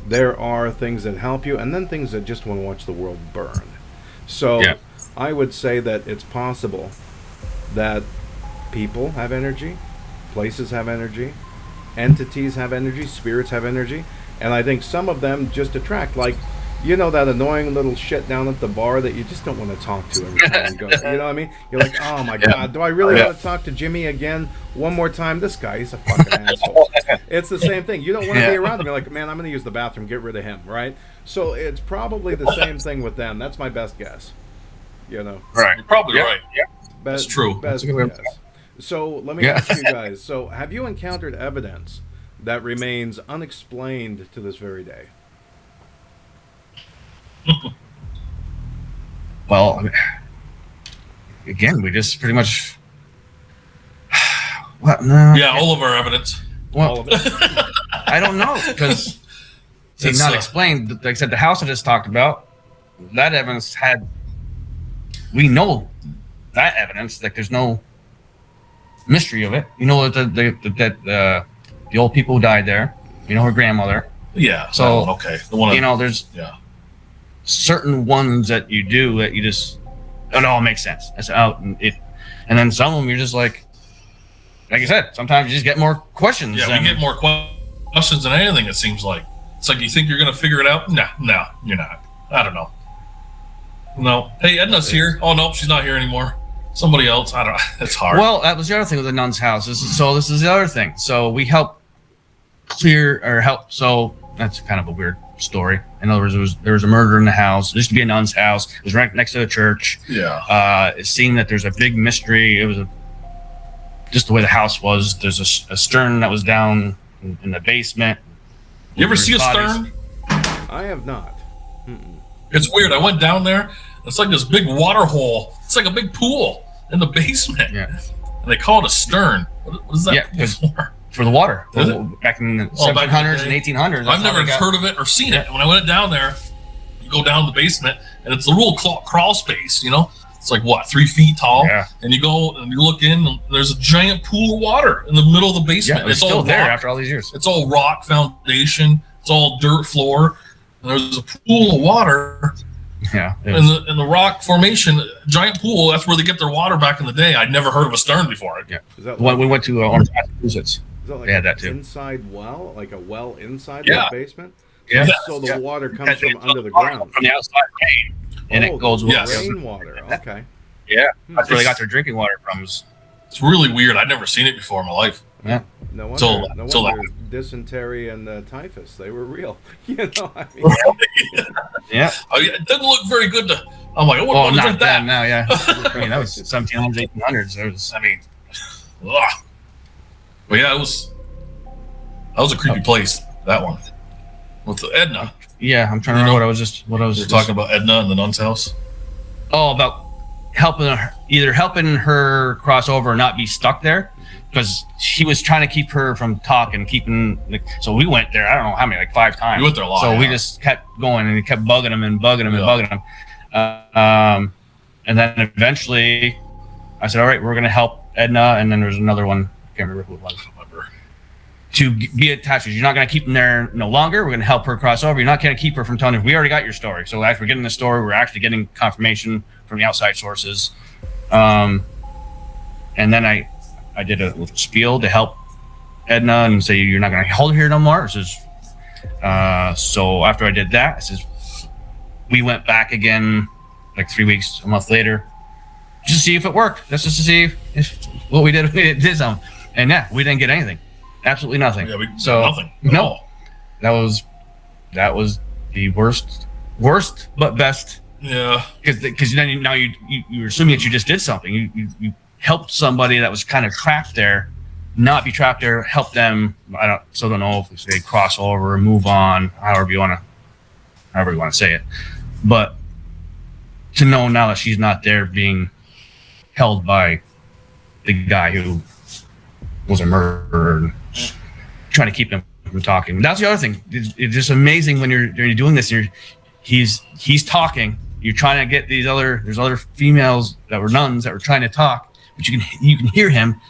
There are things that help you, and then things that just want to watch the world burn. So I would say that it's possible that people have energy, places have energy, entities have energy, spirits have energy, and I think some of them just attract, like, that annoying little shit down at the bar that you just don't want to talk to every time you go. You know what I mean? You're like, oh my God, do I really want to talk to Jimmy again one more time? This guy, he's a fucking asshole. It's the same thing. You don't want to be around him. You're like, man, I'm going to use the bathroom. Get rid of him, right? So it's probably the same thing with them. That's my best guess. Right. You're probably right. Yeah. That's true. Best guess. So let me ask you guys. So have you encountered evidence that remains unexplained to this very day? Well, again, we just pretty much. What? No. Yeah, all of our evidence. Well, all of it. I don't know because it's not explained. Like I said, the house I just talked about, that evidence had. We know that evidence. Like there's no mystery of it. That the old people who died there. Her grandmother. Yeah. So okay. There's certain ones that you do that you just it all makes sense. It's out and then some of them you're just like I said, sometimes you just get more questions. Yeah, we get more questions than anything. It seems like it's like you think you're gonna figure it out. No, you're not. I don't know. No. Hey, Edna's here. Oh no, she's not here anymore. Somebody else. I don't know. It's hard. Well, that was the other thing with the nun's house. This is the other thing. So we help clear or help. So that's kind of a weird story. In other words, there was a murder in the house. There used to be a nun's house. It was right next to the church. Yeah. It seemed that there's a big mystery. It was just the way the house was. There's a stern that was down in the basement. You ever see a stern? I have not. It's weird. I went down there. It's like this big water hole. It's like a big pool in the basement. Yeah. And they call it a stern. What is that for? For the water. Back in the 1700s and 1800s. I've never heard of it or seen it. When I went down there, you go down the basement, and it's a real crawl space, So It's like what, 3 feet tall? Yeah. And you go and you look in, and there's a giant pool of water in the middle of the basement. Yeah, it's still there after all these years. It's all rock foundation. It's all dirt floor. And there's a pool of water. Yeah. In the rock formation, giant pool. That's where they get their water back in the day. I'd never heard of a stern before. Yeah. Is that When we went to Orange, Massachusetts, Is that like they had an that too. inside well, like a well inside Yeah. the basement? Yeah. So the water comes Because from it's under the water ground. from the outside rain, and it goes with yes. Rainwater. Okay. Yeah, that's where they got their drinking water from. It's really weird. I'd never seen it before in my life. Yeah. No wonder. Till- no till wonder dysentery and typhus. They were real. You know. I mean, Yeah. Oh, yeah, it doesn't look very good to. I'm like, I wouldn't Well, want to not drink that. then. Now, yeah. I mean, that was 1700s, 1800s. There was. I mean, ugh. But yeah, that was a creepy place. That one with the Edna. Yeah, I'm trying to remember what I was just You're talking about Edna and the nun's house. Oh, about either helping her cross over or not be stuck there, because he was trying to keep her from talking, so we went there, I don't know how many, like 5 times. You went there a lot, so we yeah. just kept going, and he kept bugging him and bugging him and Yeah. bugging him. And then eventually I said, all right, we're going to help Edna. And then there's another one, I can't remember who it was, to be attached. You're not going to keep them there no longer. We're going to help her cross over. You're not going to keep her from telling her. We already got your story. So as we're getting the story, we're actually getting confirmation from the outside sources. And then I did a little spiel to help Edna and say, you're not going to hold her here no more. It says, so after I did that, it says, we went back again like 3 weeks, a month later, just to see if it worked. That's just to see if what we did did something. And yeah, we didn't get anything. Absolutely nothing. Yeah, we so got nothing. No, that was the worst but best. Yeah. Because then now you're assuming that you just did something. You helped somebody that was kind of trapped there, not be trapped there. Help them. I don't know if they cross over or move on, however you want to say it. But to know now that she's not there, being held by the guy who was a murderer, and trying to keep him from talking. That's the other thing. It's just amazing when you're doing this. He's talking. You're trying to get there's other females that were nuns that were trying to talk, but you can hear him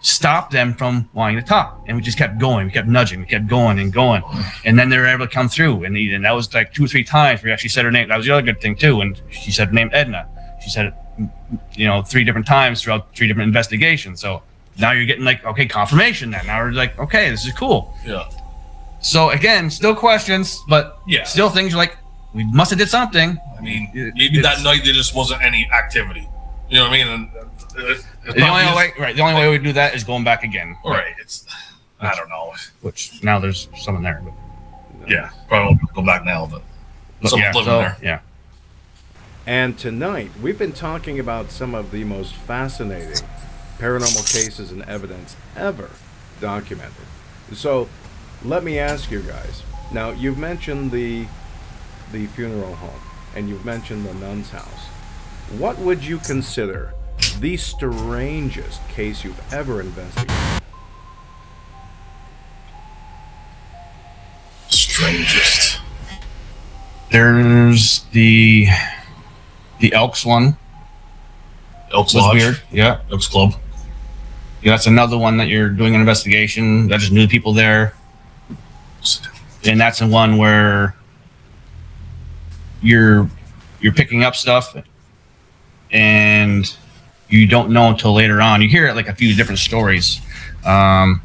stop them from wanting to talk. And we just kept going. We kept nudging. We kept going and going. And then they were able to come through. And that was like 2 or 3 times we actually said her name. That was the other good thing too. And she said her name, Edna. She said it, 3 different times throughout 3 different investigations. So now you're getting like, okay, confirmation then. Now we're like, okay, this is cool. Yeah. So again, still questions, but Yeah. still things you're like, we must have did something. I mean, maybe that night there just wasn't any activity. You know what I mean? And The only way we do that is going back again. Right. It's, I don't know. Which now there's someone there. But, Yeah. Probably won't go back now, but someone's living there. Yeah. And tonight, we've been talking about some of the most fascinating paranormal cases and evidence ever documented. So, let me ask you guys. Now, you've mentioned the funeral home, and you've mentioned the nun's house. What would you consider the strangest case you've ever investigated? Strangest. There's the Elks one. Elks Was Lodge. weird. Yeah. Elks Club. Yeah, that's another one that you're doing an investigation. That just new people there. And that's the one where you're picking up stuff and you don't know until later on. You hear it like a few different stories. But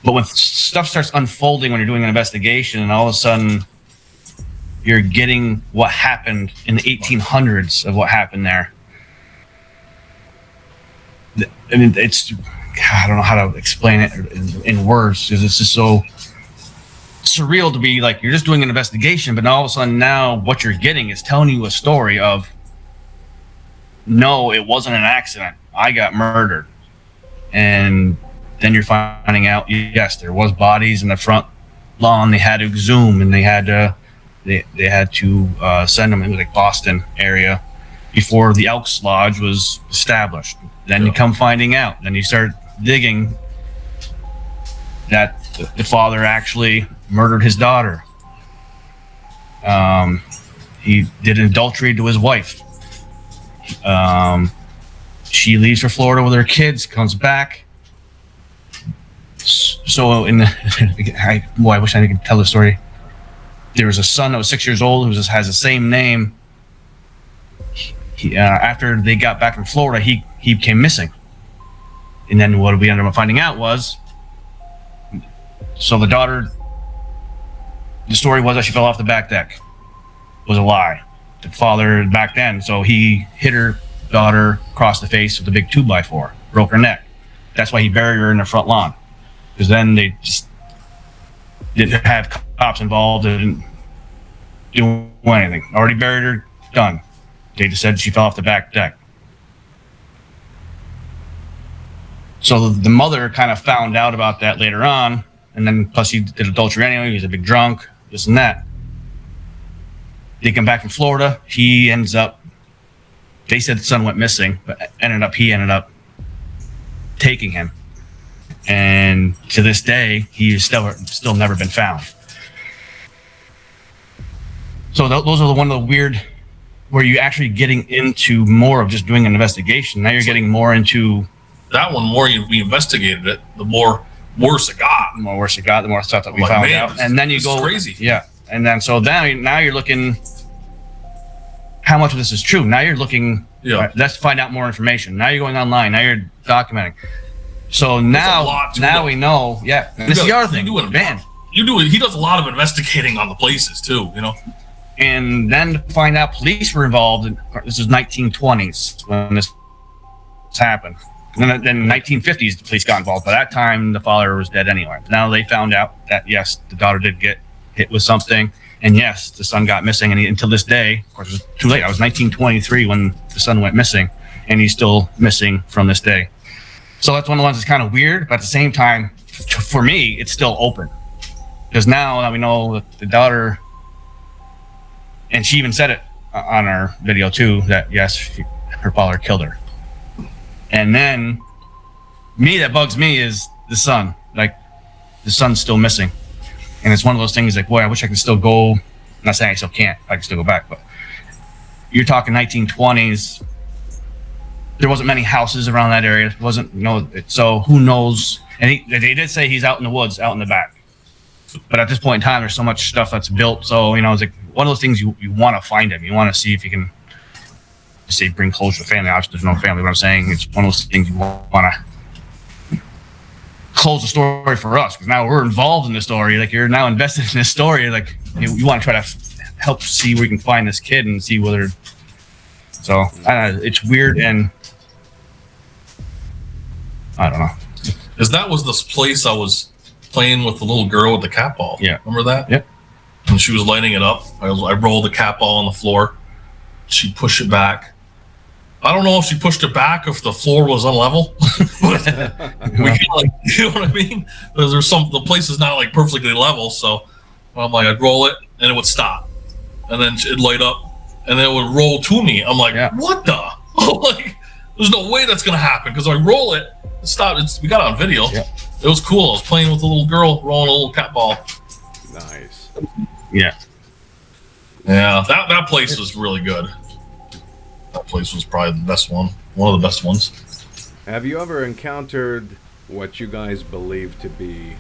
when stuff starts unfolding when you're doing an investigation, and all of a sudden you're getting what happened in the 1800s of what happened there. I mean, I don't know how to explain it in words, because it's just so surreal to be like, you're just doing an investigation, but all of a sudden now what you're getting is telling you a story of, no, it wasn't an accident. I got murdered. And then you're finding out, yes, there was bodies in the front lawn. They had to exhume, and they had to send them into like Boston area before the Elks Lodge was established. Then you come finding out. Then you start digging that the father actually murdered his daughter. He did adultery to his wife. She leaves for Florida with her kids, comes back. So I wish I could tell the story. There was a son that was 6 years old who has the same name. After they got back from Florida, he became missing. And then what we ended up finding out was, so the daughter, the story was that she fell off the back deck. It was a lie. The father back then, so he hit her daughter across the face with a big 2x4, broke her neck. That's why he buried her in the front lawn. Because then they just didn't have cops involved, didn't do anything. Already buried her, done. They just said she fell off the back deck. So the mother kind of found out about that later on, and then plus he did adultery anyway. He was a big drunk, this and that. They come back from Florida. He ends up. They said the son went missing, but he ended up taking him. And to this day, he is still never been found. So those are one of the weird, where you're actually getting into more of just doing an investigation. Now you're getting more into that one. More we investigated it, the more worse it got. The more worse it got, the more stuff that we found out. And then you go crazy. Yeah. And then so now you're looking how much of this is true. Now you're looking, let's find out more information. Now you're going online. Now you're documenting. So now we know. Yeah, this is the other thing. He does a lot of investigating on the places too. And then to find out police were involved. This is 1920s when this happened. And then 1950s the police got involved. By that time the father was dead anyway. Now they found out that yes, the daughter did get hit with something, and yes, the son got missing. And until this day, of course, it was too late. It was 1923 when the son went missing, and he's still missing from this day. So that's one of the ones that's kind of weird, but at the same time, for me, it's still open. Because now that we know that the daughter, and she even said it on our video too, that yes, her father killed her. And then, that bugs me is the son. Like, the son's still missing. And it's one of those things like, boy, I wish I could still go. I'm not saying I still can't, I can still go back, but you're talking 1920s. There wasn't many houses around that area. It wasn't, so who knows? And they did say he's out in the woods, out in the back. But at this point in time, there's so much stuff that's built. So, it's like one of those things you want to find him. You want to see if you can, say, bring closure to the family. Obviously, there's no family, but I'm saying it's one of those things you want to close the story for us. Because now we're involved in the story. Like, you're now invested in this story. Like, you want to try to help see where you can find this kid and see whether. So, it's weird and. I don't know. Because that was this place I was playing with the little girl with the cat ball. Yeah. Remember that? Yep. And she was lighting it up. I rolled the cat ball on the floor. She pushed it back. I don't know if she pushed it back or if the floor was unlevel. We you know what I mean? Because the place is not like perfectly level. So I'm like, I'd roll it and it would stop. And then it'd light up and then it would roll to me. I'm like, what the? Like, there's no way that's going to happen because I roll it. Stop! We got it on video. Yep. It was cool. I was playing with a little girl, rolling a little cat ball. Nice. Yeah. Yeah, that place was really good. That place was probably the best one. One of the best ones. Have you ever encountered what you guys believe to be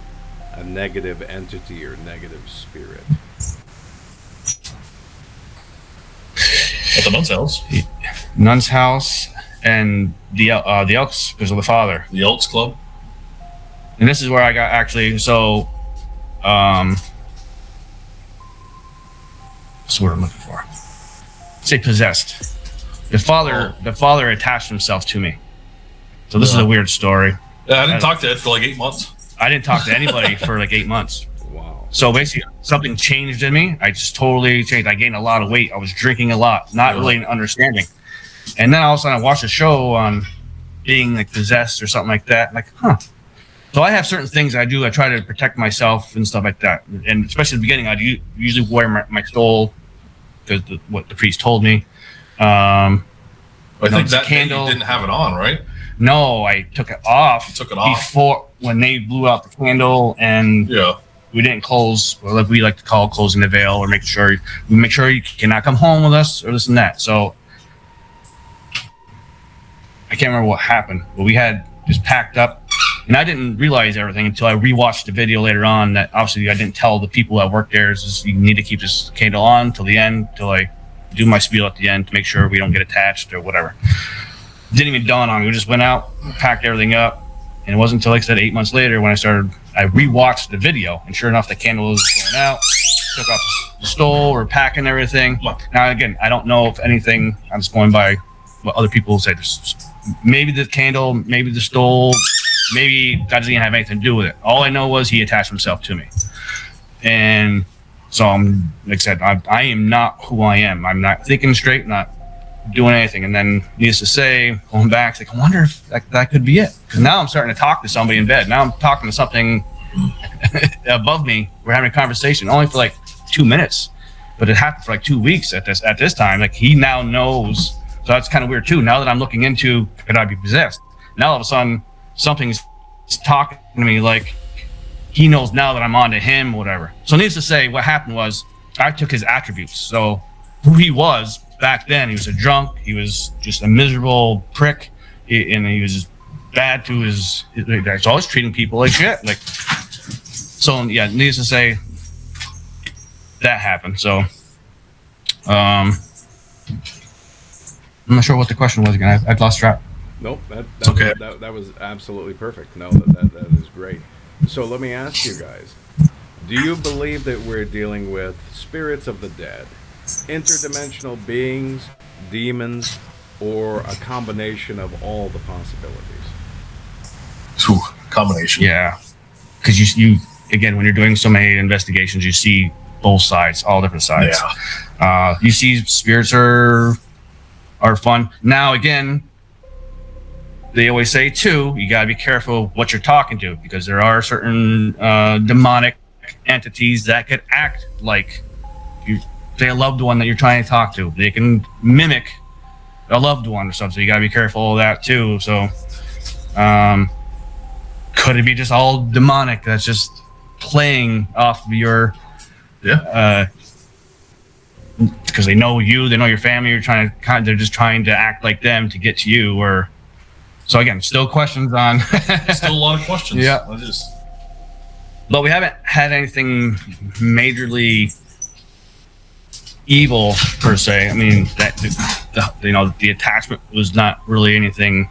a negative entity or negative spirit? At the nun's house. Nun's house. And the Elks, because of the father. The Elks Club. And this is where I got actually, so, that's what I'm looking for. Say possessed. The father attached himself to me. So this is a weird story. Yeah, I didn't talk to Ed for like 8 months. I didn't talk to anybody for like 8 months. Wow. So basically, something changed in me. I just totally changed. I gained a lot of weight. I was drinking a lot, not really understanding. And then all of a sudden I watched a show on being like possessed or something like that. Like, So I have certain things I do. I try to protect myself and stuff like that. And especially in the beginning, I usually wear my stole because what the priest told me. I think that candle, you didn't have it on, right? No, I took it off. You took it off before when they blew out the candle, and we didn't close. Well, we like to call closing the veil, or make sure you cannot come home with us, or this and that. So I can't remember what happened, but we had just packed up, and I didn't realize everything until I rewatched the video later on. That obviously I didn't tell the people that work there is you need to keep this candle on till the end, till I do my spiel at the end to make sure we don't get attached or whatever. Didn't even dawn on me. We just went out, packed everything up, and it wasn't until, like I said, 8 months later when I rewatched the video, and sure enough, the candle was going out. Took off the stole or packing everything. Now again, I don't know if anything. I'm just going by what other people say. Maybe the candle, maybe the stole, maybe that doesn't even have anything to do with it. All I know was he attached himself to me, and so I'm like I said, I am not who I am. I'm not thinking straight, not doing anything. And then, needless to say, going back, like I wonder if that could be it. Because now I'm starting to talk to somebody in bed. Now I'm talking to something above me. We're having a conversation only for like 2 minutes, but it happened for like 2 weeks at this time. Like he now knows. So that's kind of weird too. Now that I'm looking into could I be possessed, now all of a sudden something's talking to me like he knows now that I'm on to him, whatever. So needless to say, what happened was I took his attributes. So who he was back then, he was a drunk, he was just a miserable prick, and he was just bad to his. So I was treating people like shit. Like, so yeah, needless to say, that happened. So, I'm not sure what the question was again. I've lost track. Nope, that okay. That was absolutely perfect. No, that is great. So let me ask you guys: do you believe that we're dealing with spirits of the dead, interdimensional beings, demons, or a combination of all the possibilities? Ooh, combination. Yeah, because you again, when you're doing so many investigations, you see both sides, all different sides. Yeah. You see spirits are fun. Now again, they always say too, you gotta be careful what you're talking to, because there are certain demonic entities that could act like you say a loved one that you're trying to talk to. They can mimic a loved one or something. So you gotta be careful of that too. So could it be just all demonic that's just playing off of your because they know you, they know your family, they're just trying to act like them to get to you? Or so again, still questions on Still a lot of questions. Yeah. But we haven't had anything majorly evil per se. I mean, that the attachment was not really anything.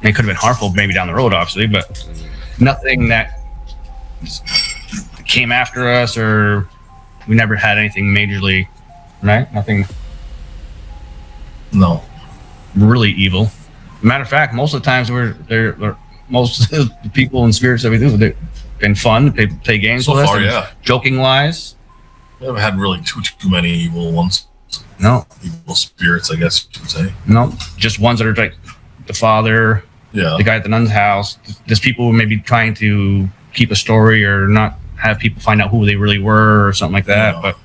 It could have been harmful maybe down the road, obviously, but nothing that came after us, or we never had anything majorly, right? Nothing. No. Really evil. Matter of fact, most of the times most of the people and spirits that we do, they've been fun. They play games So with far, us. yeah. Joking wise. We haven't had really too many evil ones. No. Evil spirits, I guess you could say. No. Just ones that are like the father, Yeah. the guy at the nun's house. There's people who may be trying to keep a story or not have people find out who they really were or something like that. Yeah. But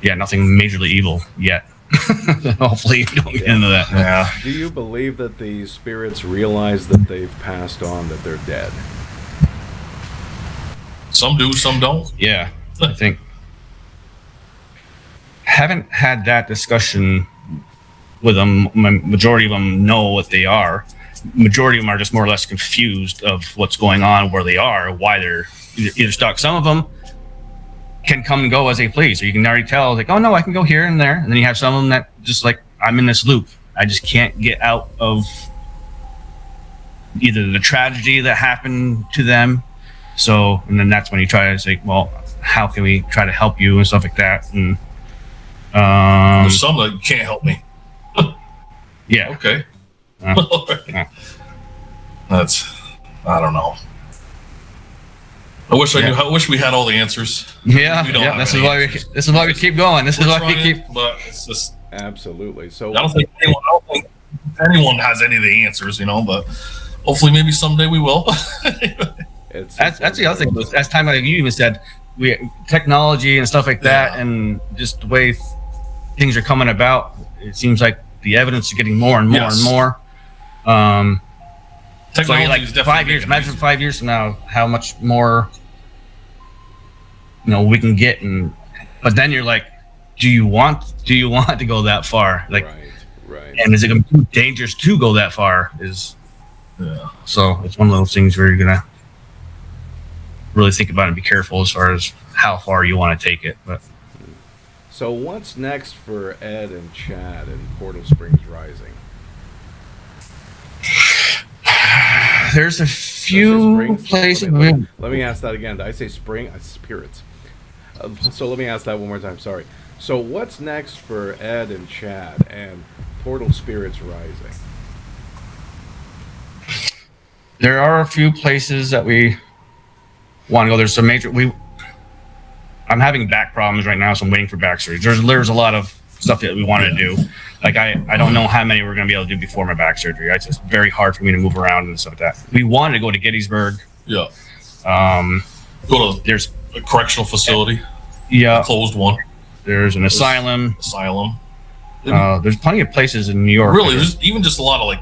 yeah, nothing majorly evil yet. Hopefully you don't get into that. Yeah. Do you believe that these spirits realize that they've passed on, that they're dead? Some do, some don't. Yeah, I think. Haven't had that discussion with them. Majority of them know what they are. Majority of them are just more or less confused of what's going on, where they are, why they're either stuck. Some of them can come and go as they please, so you can already tell, like, oh no, I can go here and there. And then you have some of them that just like, I'm in this loop. I just can't get out of either the tragedy that happened to them. So, and then that's when you try to say, well, how can we try to help you and stuff like that? And There's some that can't help me. yeah, Okay. yeah. That's, I don't know. I wish I knew. I wish we had all the answers. Yeah, We don't yeah. have This any is why answers. this is why we keep going. This is We're why we trying, keep. but it's just, Absolutely. So I don't think anyone has any of the answers, but hopefully maybe someday we will. That's the other thing. As time, like you even said, technology and stuff like that, Yeah. and just the way things are coming about. It seems like the evidence is getting more and more Yes. and more. So Technology like is definitely 5 years. making Imagine things- 5 years from now, how much more we can get, but then you're like, do you want to go that far? Like, right. Right. And is it going to be dangerous to go that far? So it's one of those things where you're gonna really think about it and be careful as far as how far you want to take it. But so what's next for Ed and Chad in Portal Springs Rising? there's a few places. Let me ask that again. Did I say spring? Spirits. So let me ask that one more time. Sorry. So what's next for Ed and Chad and Portal Spirits Rising? There are a few places that we want to go. There's some major. I'm having back problems right now, so I'm waiting for back surgery. There's a lot of stuff that we want to do. Like I don't know how many we're going to be able to do before my back surgery. It's just very hard for me to move around and stuff like that. We wanted to go to Gettysburg. Yeah. There's a correctional facility. Yeah. A closed one. There's an asylum. There's plenty of places in New York. Really, there's even just a lot of like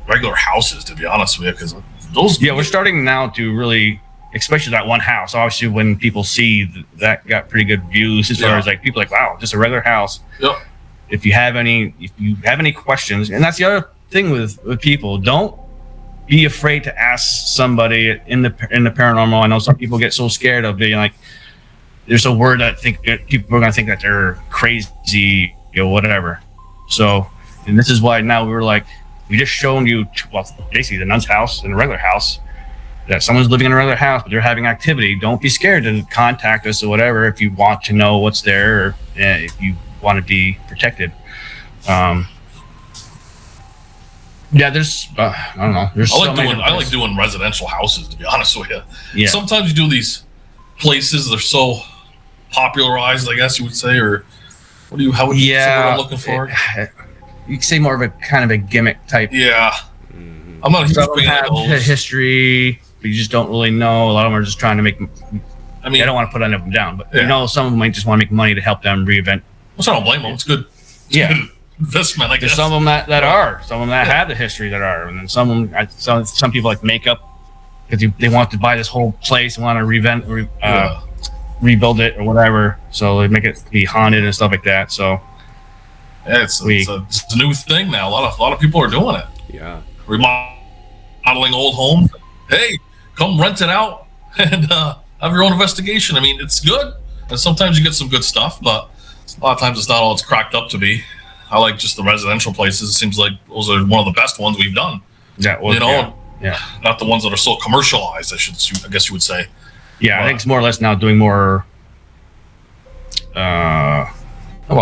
regular houses, to be honest with you, because those. Yeah, we're starting now to really, especially that one house. Obviously, when people see that got pretty good views as far as like people are like, wow, just a regular house. Yep. If you have any questions, and that's the other thing with people, don't be afraid to ask somebody in the paranormal. I know some people get so scared of being like, there's a word that people are going to think that they're crazy or whatever. So, and this is why now we just shown you, basically the nun's house and a regular house, that someone's living in a regular house, but they're having activity. Don't be scared to contact us or whatever if you want to know what's there, or if you want to be protected. There's I don't know. I like doing residential houses, to be honest with you. Yeah. Sometimes you do these places, they're so popularized, I guess you would say, or how would you say what I'm looking for? You could say more of a kind of a gimmick type. Yeah. I'm not a huge fan of those. History, but you just don't really know. A lot of them are just trying to make. I don't want to put any of them down, but some of them might just want to make money to help them reinvent. Well, so I don't blame them. It's good. Good investment, I guess. There's some of them that are. Some of them that have the history that are, and then some of them. Some people like makeup because they want to buy this whole place and want to rebuild it or whatever. So they make it be haunted and stuff like that. So it's a new thing now. A lot of people are doing it. Yeah. Remodeling old homes. Hey, come rent it out and have your own investigation. I mean, it's good, and sometimes you get some good stuff, but a lot of times it's not all it's cracked up to be. I like just the residential places. It seems like those are one of the best ones we've done. Yeah, well, not the ones that are so commercialized. I guess you would say. Yeah, I think it's more or less now doing more.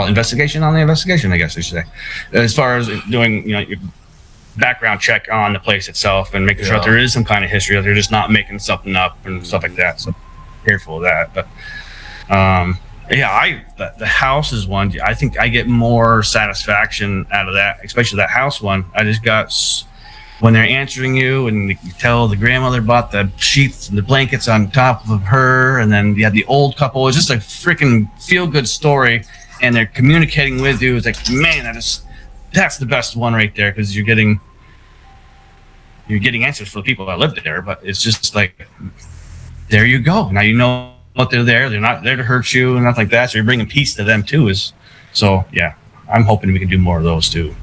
Investigation on the investigation, I guess I should say. As far as doing, your background check on the place itself and making sure that there is some kind of history, that they're just not making something up and stuff like that. So careful of that. But the house is one. I think I get more satisfaction out of that, especially that house one. I just got when they're answering you and you tell the grandmother bought the sheets and the blankets on top of her, and then you had the old couple. It's just a freaking feel-good story, and they're communicating with you. It's like, man, that's the best one right there, because you're getting answers for the people that live there. But it's just like, there you go. Now you know what they're there. They're not there to hurt you and nothing like that. So you're bringing peace to them too. I'm hoping we can do more of those too.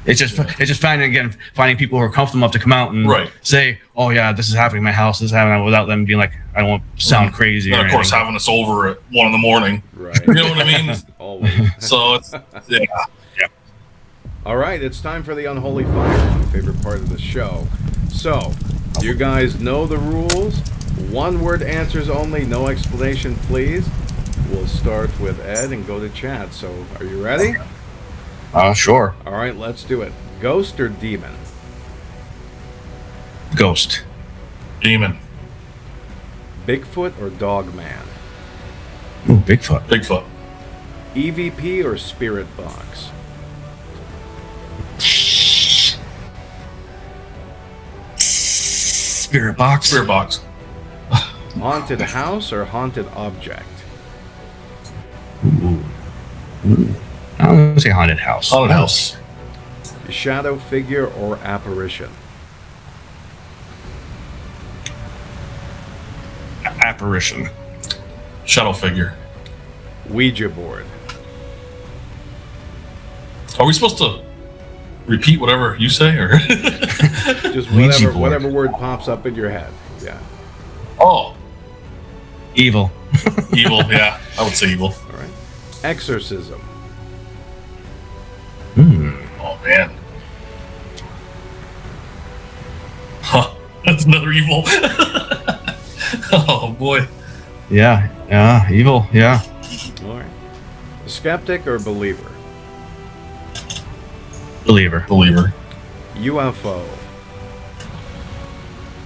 It's just finding people who are comfortable enough to come out and say, oh yeah, this is happening in my house, this is happening, without them being like, I don't want to sound crazy. And of course, having us over at 1 a.m. Right. You know what I mean? Always. So it's All right, it's time for the Unholy Fire, my favorite part of the show. So, you guys know the rules. One-word answers only, no explanation, please. We'll start with Ed and go to Chad. So, are you ready? Sure. All right, let's do it. Ghost or demon? Ghost. Demon. Bigfoot or Dogman? Ooh, Bigfoot. Bigfoot. EVP or Spirit Box? Spirit Box. Spirit Box. Haunted house or haunted object? Ooh. I'm going to say haunted house. Haunted house. Shadow figure or apparition? Apparition. Shadow figure. Ouija board? Are we supposed to repeat whatever you say, or Just Ouija board. whatever word pops up in your head. Yeah. oh, Evil. evil. Yeah, I would say evil. All right. Exorcism. Oh man. Huh. That's another evil. Oh boy. Yeah. Evil. Yeah. All right. Skeptic or believer? Believer. UFO.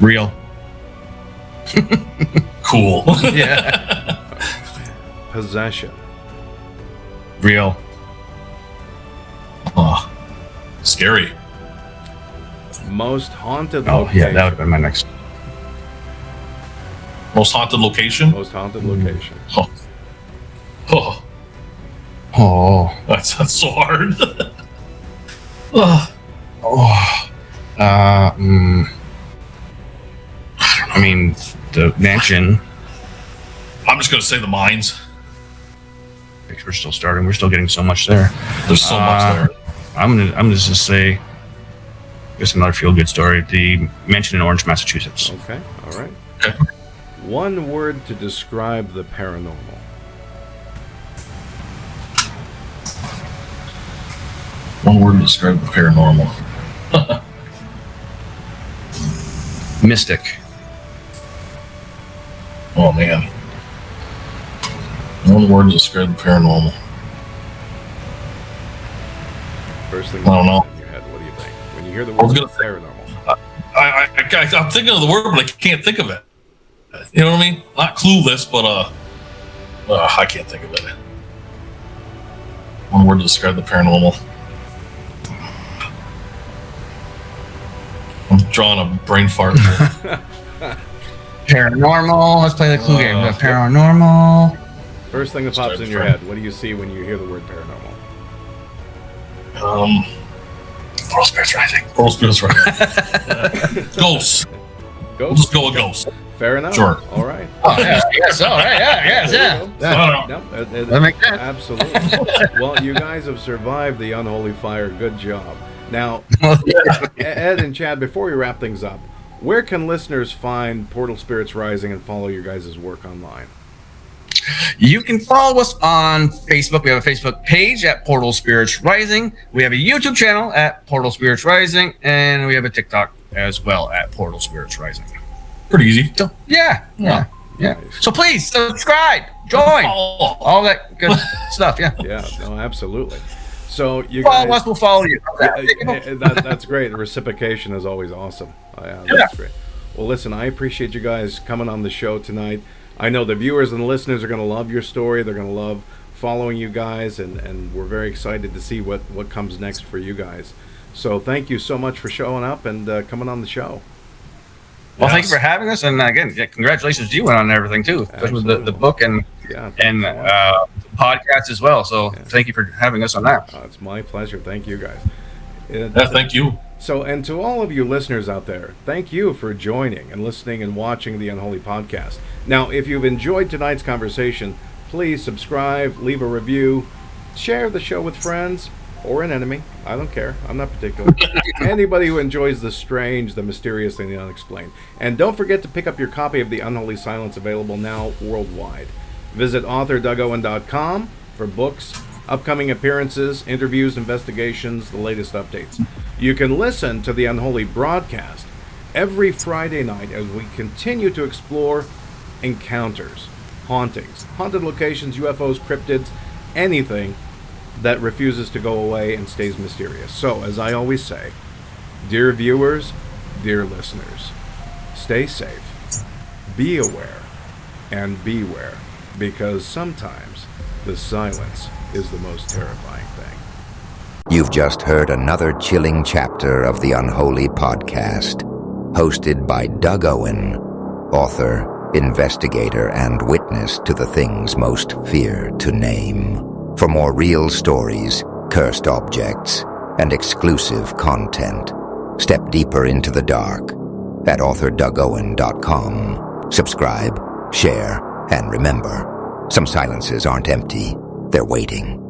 Real. Cool. Yeah. Possession. Real. Oh, scary. Most haunted Oh, location. yeah. That would have been my next. Most haunted location. Most haunted location. Oh. Oh, Oh. that's so hard. I mean, the mansion. I'm just gonna say the mines. We're still starting. We're still getting so much there. There's so much there. I'm gonna just say, just another feel good story. The mansion in Orange, Massachusetts. Okay. All right. Okay. One word to describe the paranormal. One word to describe the paranormal. Mystic. Oh man. One word to describe the paranormal. First thing I don't know. in your head. What do you think when you hear the I was word gonna say- paranormal? I'm thinking of the word, but I can't think of it. You know what I mean? Not clueless, but I can't think of it. One word to describe the paranormal. I'm drawing a brain fart. Paranormal. Let's play the clue game. The paranormal. First thing that pops in your head. What do you see when you hear the word paranormal? Portal Spirits Rising. Portal Spirits Rising. Ghosts. We'll just go with ghosts. Fair enough. Sure. All right. Oh, yeah. Yes. All right. Yeah. There you go. Yeah. No, That makes sense. absolutely. Well, you guys have survived the unholy fire. Good job. Now, Ed and Chad, before we wrap things up, where can listeners find Portal Spirits Rising and follow your guys' work online? You can follow us on Facebook. We have a Facebook page at Portal Spirits Rising. We have a YouTube channel at Portal Spirits Rising, and we have a TikTok as well at Portal Spirits Rising. Pretty easy. So yeah. Nice. So please subscribe, join, Follow. all that good stuff. Yeah. Yeah, no, absolutely. So you Follow guys, us, we'll follow you. that's great. The reciprocation is always awesome. That's great. Well, listen, I appreciate you guys coming on the show tonight. I know the viewers and the listeners are going to love your story. They're going to love following you guys, and we're very excited to see what comes next for you guys. So thank you so much for showing up and coming on the show. Well, thank you for having us, and again, congratulations to you on everything too, especially the book and podcast as well. So thank you for having us on that. It's my pleasure. Thank you guys. Yeah, thank you. So, and to all of you listeners out there, thank you for joining and listening and watching the Unholy Podcast. Now, if you've enjoyed tonight's conversation, please subscribe, leave a review, share the show with friends or an enemy. I don't care. I'm not particular. Anybody who enjoys the strange, the mysterious, and the unexplained. And don't forget to pick up your copy of The Unholy Silence, available now worldwide. Visit author.DougOwen.com for books, upcoming appearances, interviews, investigations, the latest updates. You can listen to the Unholy broadcast every Friday night as we continue to explore encounters, hauntings, haunted locations, UFOs, cryptids, anything that refuses to go away and stays mysterious. So, as I always say, dear viewers, dear listeners, stay safe, be aware, and beware, because sometimes the silence is the most terrifying thing. You've just heard another chilling chapter of the Unholy Podcast, hosted by Doug Owen, author, investigator, and witness to the things most fear to name. For more real stories, cursed objects, and exclusive content, step deeper into the dark at author.DougOwen.com. Subscribe, share, and remember, some silences aren't empty, they're waiting.